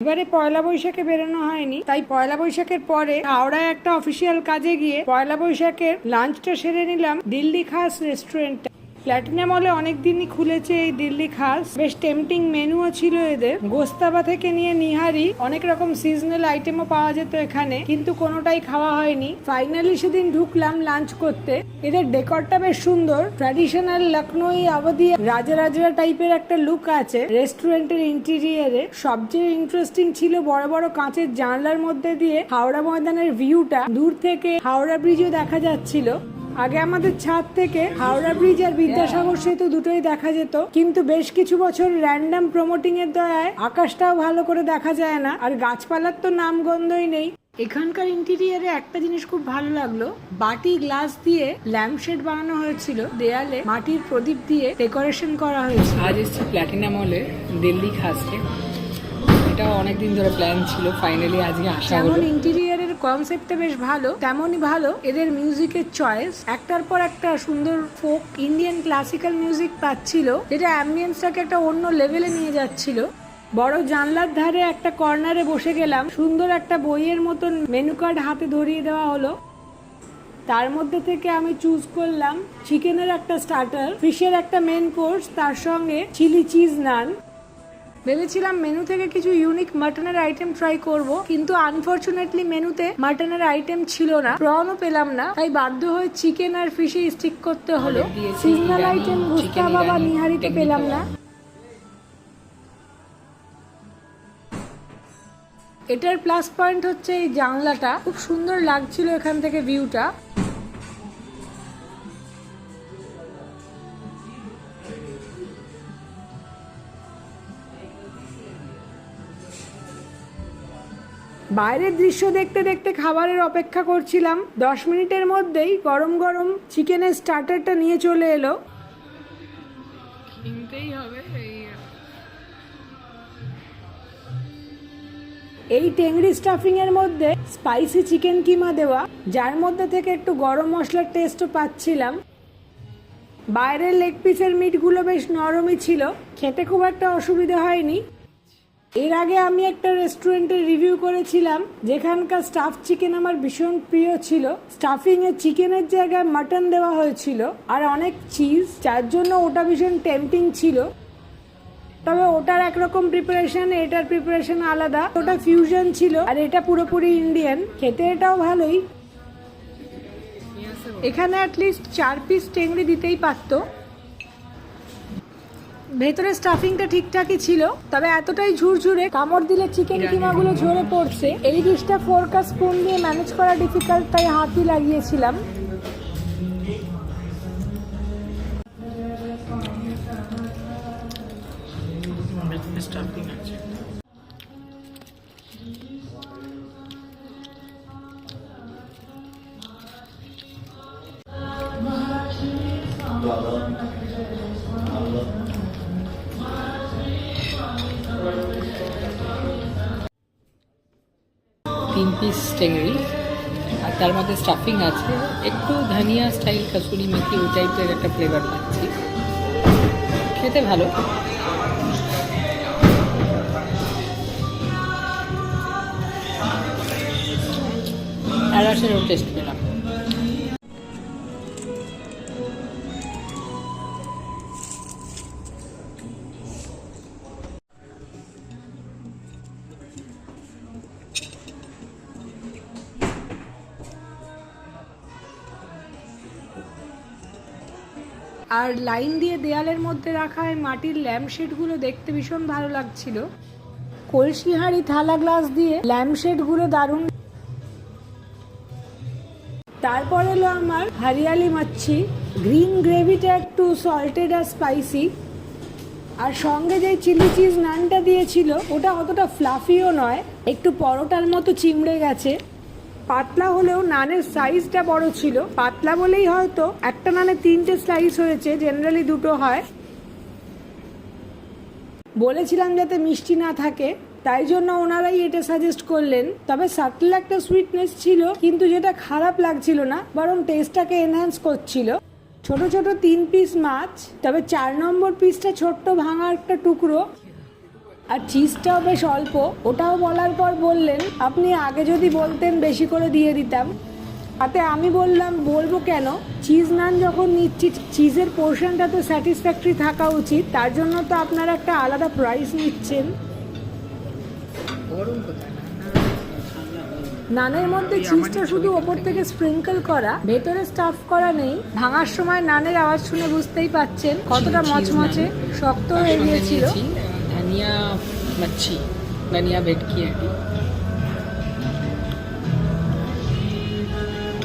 এবারে পয়লা বৈশাখে বেরোনো হয়নি, তাই পয়লা বৈশাখের পরে হাওড়ায় একটা অফিসিয়াল কাজে গিয়ে পয়লা বৈশাখের লাঞ্চটা সেরে নিলাম দিল্লি খাস রেস্টুরেন্টে। প্ল্যাটিনাম মলে অনেকদিনই খুলেছে এই দিল্লি খাস, বেশ টেম্পটিং মেনুও ছিল এদের। গোস্তাবা থেকে নিয়ে নিহারি অনেক রকম সিজনাল আইটেমও পাওয়া যেত এখানে, কিন্তু কোনোটাই খাওয়া হয়নি। ফাইনালি সেদিন ঢুকলাম লাঞ্চ করতে। এদের ডেকরটা বেশ সুন্দর, ট্র্যাডিশনাল লখনৌই আবধি রাজা টাইপের একটা লুক আছে রেস্টুরেন্টের ইন্টেরিয়ারে। সবচেয়ে ইন্টারেস্টিং ছিল বড় বড় কাঁচের জানলার মধ্যে দিয়ে হাওড়া ময়দানের ভিউটা। দূর থেকে হাওড়া ব্রিজও দেখা যাচ্ছিল। আগে আমাদের ছাদ থেকে হাওড়া ব্রিজ আর বিদ্যাসাগর সেতু দুটোই দেখা যেত, কিন্তু বেশ কিছু বছর র্যান্ডম প্রমোটিং এর দয়ায় আকাশটাও ভালো করে দেখা যায় না, আর গাছপালার তো নামগন্ধই নেই। এখানকার ইন্টেরিয়ারে একটা জিনিস খুব ভালো লাগলো, বাটি গ্লাস দিয়ে ল্যাম্পশেড বানানো হয়েছিল, দেয়ালে মাটির প্রদীপ দিয়ে ডেকোরেশন করা হয়েছে। আজ এসেছি প্ল্যাটিনাম মলে দিল্লি খাসে। এটা অনেকদিন ধরে প্ল্যান ছিল, ফাইনালি আজকে আসা হলো। যেমন ইন্টেরিয়ারের কনসেপ্টটা বেশ ভালো, তেমনই ভালো এদের মিউজিকের চয়েস। একটার পর একটা সুন্দর ফোক ইন্ডিয়ান ক্লাসিক্যাল মিউজিক পাচ্ছিল, যেটা অ্যাম্বিয়েন্সটাকে একটা অন্য লেভেলে নিয়ে যাচ্ছিল। বড় জানলার ধারে একটা কর্নারে বসে গেলাম, সুন্দর একটা বইয়ের মতন মেনু কার্ড হাতে ধরিয়ে দেওয়া হলো। তার মধ্যে থেকে আমি চুজ করলাম চিকেনের একটা স্টার্টার, ফিশের একটা মেন কোর্স, তার সঙ্গে চিলি চিজ নান। ভেবেছিলাম মেনু থেকে কিছু ইউনিক মাটনের আইটেম ট্রাই করব, কিন্তু আনফরচুনেটলি মেনুতে মাটনের আইটেম ছিল না, প্রনও পেলাম না, তাই বাধ্য হয়ে চিকেন আর ফিশে স্টিক করতে হলো। সিজনাল আইটেম গুস্তাবা বা নিহারিতে পেলাম না। এটার প্লাস পয়েন্ট হচ্ছে এই জানলাটা, খুব সুন্দর লাগছিল এখান থেকে ভিউটা। বাইরের দৃশ্য দেখতে দেখতে খাবারের অপেক্ষা করছিলাম। 10 মিনিটের মধ্যেই গরম গরম চিকেনের স্টার্টারটা নিয়ে চলে এলো। কিনতেই হবে। এই টেংরি স্টাফিং এর মধ্যে স্পাইসি চিকেন কিমা দেওয়া, যার মধ্যে থেকে একটু গরম মশলার টেস্টও পাচ্ছিলাম। বাইরের লেগ পিসের মিটগুলো বেশ নরমই ছিল, খেতে খুব একটা অসুবিধা হয়নি। এর আগে আমি একটা রেস্টুরেন্টের রিভিউ করেছিলাম, যেখানকার স্টাফ চিকেন আমার ভীষণ প্রিয় ছিল। স্টাফিং এর চিকেনের জায়গায় মাটন দেওয়া হয়েছিল আর অনেক চিজ, যার জন্য ওটা ভীষণ টেম্পটিং ছিল। তবে ওটার একরকম প্রিপারেশন, এটার প্রিপারেশন আলাদা। ওটা ফিউশন ছিল আর এটা পুরোপুরি ইন্ডিয়ান। খেতে এটাও ভালোই। এখানে অ্যাটলিস্ট 4 পিস টেংরি দিতেই পারতো। ভেতরে স্টাফিংটা ঠিকঠাকই ছিল, তবে এতটাই ঝুরঝুরে কামড় দিলে চিকেন কিমাগুলো ঝরে পড়ছে। এই ডিশটা ফোর্ক আর স্পুন দিয়ে ম্যানেজ করা ডিফিকাল্ট, তাই হাতই লাগিয়েছিলাম। স্টাফিং আছে। তিন পিস টেংরি আর তার মধ্যে স্টাফিং আছে, একটু ধনিয়া স্টাইল কাসুরি মেথি ওই টাইপের একটা ফ্লেভার পাচ্ছি। খেতে ভালো। আড়াশেরও টেস্ট পেলাম। আর লাইন দিয়ে দেয়ালের মধ্যে রাখা এই মাটির ল্যাম্পশেডগুলো দেখতে ভীষণ ভালো লাগছিল। কলসি হাঁড়ি থালা গ্লাস দিয়ে ল্যাম্পশেডগুলো দারুণ। তারপর এলো আমার হরিয়ালি মাচ্ছি। গ্রিন গ্রেভিটা একটু সল্টেড আর স্পাইসি, আর সঙ্গে যে চিলি চিজ নানটা দিয়েছিল ওটা অতটা ফ্লাফিও নয়, একটু পরোটার মতো চিমড়ে গেছে। পাতলা হলেও নানের সাইজটা বড় ছিল। পাতলা বলেই হয়তো একটা নানে 3টে স্লাইস হয়েছে, জেনারেলি 2টো হয়। বলেছিলাম যাতে মিষ্টি না থাকে, তাই জন্য ওনারাই এটা সাজেস্ট করলেন। তবে সাটল একটা সুইটনেস ছিল, কিন্তু যেটা খারাপ লাগছিল না, বরং টেস্টটাকে এনহ্যান্স করছিল। ছোট ছোট 3 পিস মাছ, তবে 4 নম্বর পিসটা ছোট্ট ভাঙা একটা টুকরো। আর চিজটাও বেশ অল্প। ওটাও বলার পর বললেন আপনি আগে যদি বলতেন বেশি করে দিয়ে দিতাম। তাতে আমি বললাম বলবো কেন, চিজ নান যখন নিচ্ছি চিজের পোর্শনটা তো স্যাটিসফ্যাক্টরি থাকা উচিত, তার জন্য তো আপনারা একটা আলাদা প্রাইস নিচ্ছেন। গরম কোথায়? নানের মধ্যে চিজটা শুধু ওপর থেকে স্প্রিঙ্কল করা, ভেতরে স্টাফ করা নেই। ভাঙার সময় নানের আওয়াজ শুনে বুঝতেই পাচ্ছেন কতটা মচমচে শক্ত হয়ে গিয়েছিল। ধনিয়া মাছি, ধনিয়া ভেটকি আর কি,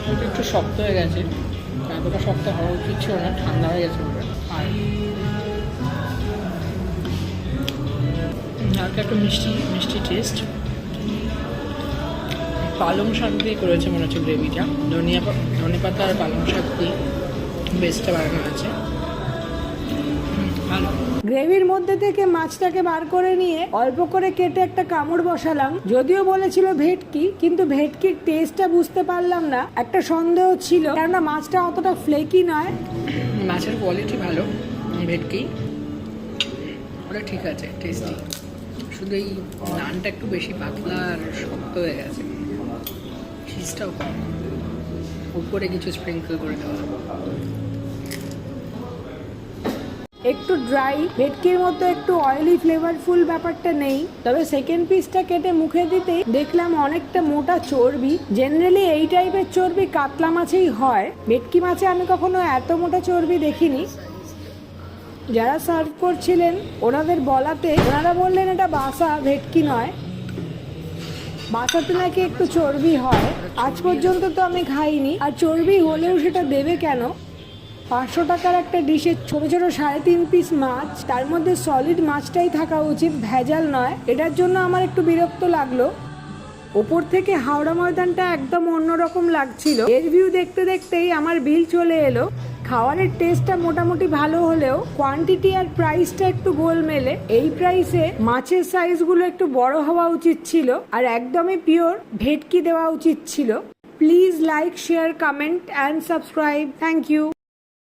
ওটা একটু শক্ত হয়ে গেছে। এতটা শক্ত হওয়া উচিত ছিল না, ঠান্ডা হয়ে গেছে ওটা। আর হালকা একটু মিষ্টি মিষ্টি টেস্ট। পালং শাক দিয়ে করেছে মনে হচ্ছে গ্রেভিটা, ধনে পাতা আর পালং শাক দিয়ে বেস্টটা বানানো আছে। ভালো। গ্রেভির মধ্যে থেকে মাছটাকে বার করে নিয়ে অল্প করে কেটে একটা কামড় বসালাম। যদিও বলেছিল ভেটকি, কিন্তু ভেটকির টেস্টটা বুঝতে পারলাম না। একটা সন্দেহ ছিল, কেননা মাছটা অতটা ফ্লেকি নয়। মাছের কোয়ালিটি ভালো, ভেটকি ওটা ঠিক আছে, টেস্টি। শুধু এই নানটা একটু বেশি পাতলা আর শক্ত হয়ে গেছে। চিজটাও কম, উপরে কিছু স্প্রিঙ্কল করে দেওয়া। একটু ড্রাই, ভেটকির মতো একটু অয়েলি ফ্লেভারফুল ব্যাপারটা নেই। তবে সেকেন্ড পিসটা কেটে মুখে দিতেই দেখলাম অনেকটা মোটা চর্বি। জেনারেলি এই টাইপের চর্বি কাতলা মাছেই হয়, ভেটকি মাছে আমি কখনো এত মোটা চর্বি দেখিনি। যারা সার্ভ করছিলেন ওনাদের বলাতে ওনারা বললেন এটা বাসা ভেটকি নয়, বাসাতে নাকি একটু চর্বি হয়। আজ পর্যন্ত তো আমি খাইনি, আর চর্বি হলেও সেটা দেবে কেন? 500 টাকার একটা ডিশে ছোট ছোট 3.5 পিস মাছ, তার মধ্যে সলিড মাছটাই থাকা উচিত, ভেজাল নয়। এটার জন্য আমার একটু বিরক্ত লাগলো। ওপর থেকে হাওড়া ময়দানটা একদম অন্যরকম লাগছিল। এর ভিউ দেখতে দেখতেই আমার বিল চলে এলো। খাবারের টেস্টটা মোটামুটি ভালো হলেও কোয়ান্টিটি আর প্রাইসটা একটু গোলমেলে। এই প্রাইসে মাছের সাইজগুলো একটু বড় হওয়া উচিত ছিল, আর একদমই পিওর ভেটকি দেওয়া উচিত ছিল। Please like, share, comment and subscribe. Thank you.